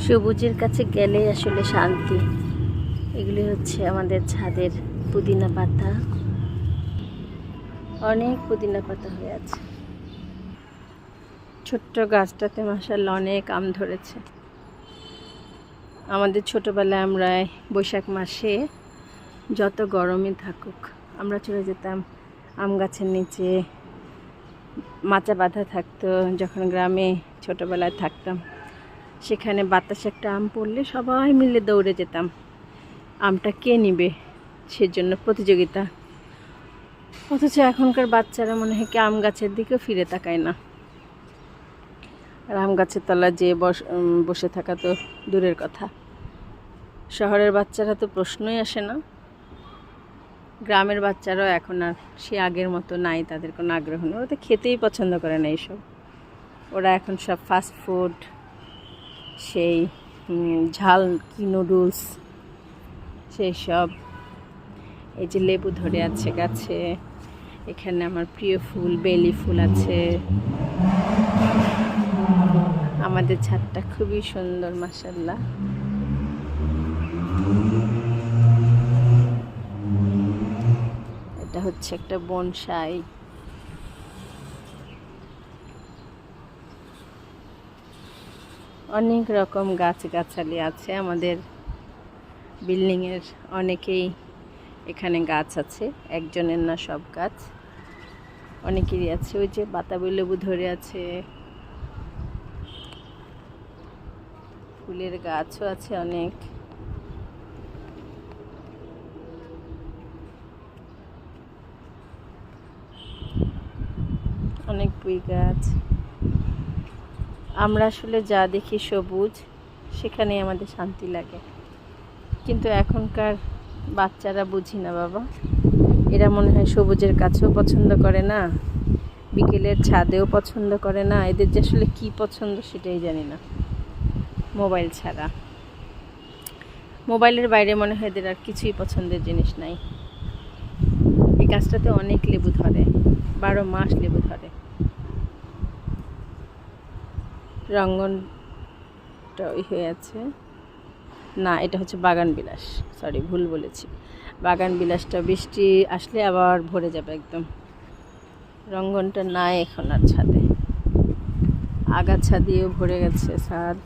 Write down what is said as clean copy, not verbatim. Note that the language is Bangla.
সবুজের কাছে গেলে আসলে শান্তি। এগুলি হচ্ছে আমাদের ছাদের পুদিনা পাতা, অনেক পুদিনা পাতা হয়ে আছে। ছোট্ট গাছটাতে মাশাআল্লাহ অনেক আম ধরেছে। আমাদের ছোটবেলায় আমরা বৈশাখ মাসে যত গরমই থাকুক আমরা চলে যেতাম আম গাছের নিচে। মাচা বাঁধা থাকতো যখন গ্রামে ছোটবেলায় থাকতাম, সেখানে বাতাসে একটা আম পড়লে সবাই মিলে দৌড়ে যেতাম, আমটা কে নিবে সেজন্য প্রতিযোগিতা। অথচ এখনকার বাচ্চারা মনে হয় কি আম গাছের দিকেও ফিরে তাকায় না। আর আম গাছের তলায় যেয়ে বসে থাকা তো দূরের কথা, শহরের বাচ্চারা তো প্রশ্নই আসে না। গ্রামের বাচ্চারাও এখন আর সে আগের মতো নাই, তাদের কোনো আগ্রহ নেই, ওরা তো খেতেই পছন্দ করে না এইসব। ওরা এখন সব ফাস্ট ফুড, সেই ঝাল কি নুডলস, সেই সব। এই যে লেবু ধরে আছে গাছে, এখানে আমার প্রিয় ফুল বেলি ফুল আছে। আমাদের ছাদটা খুবই সুন্দর মাশাআল্লাহ। এটা হচ্ছে একটা বনসাই। অনেক রকম গাছগাছালি আছে। আমাদের বিল্ডিংয়ের অনেকেই এখানে গাছ আছে, একজনের না, সব গাছ অনেকেরই আছে। ওই যে বাতাবি লেবু ধরে আছে, ফুলের গাছও আছে অনেক। অনেক পুঁই গাছ। আমরা আসলে যা দেখি সবুজ, সেখানেই আমাদের শান্তি লাগে। কিন্তু এখনকার বাচ্চারা বুঝি না বাবা, এরা মনে হয় সবুজের কাছেও পছন্দ করে না, বিকেলের ছাদেও পছন্দ করে না। এদের যে আসলে কী পছন্দ সেটাই জানি না, মোবাইল ছাড়া। মোবাইলের বাইরে মনে হয় এদের আর কিছুই পছন্দের জিনিস নাই। এই গাছটাতে অনেক লেবু ধরে, 12 মাস লেবু ধরে। রঙ্গনটা ওই হয়ে আছে না, এটা হচ্ছে বাগান বিলাস, সরি ভুল বলেছি। বাগান বিলাসটা বৃষ্টি আসলে আবার ভরে যাবে একদম। রঙ্গনটা নাই এখন আর ছাদে, আগাছা দিয়েও ভরে গেছে ছাদ।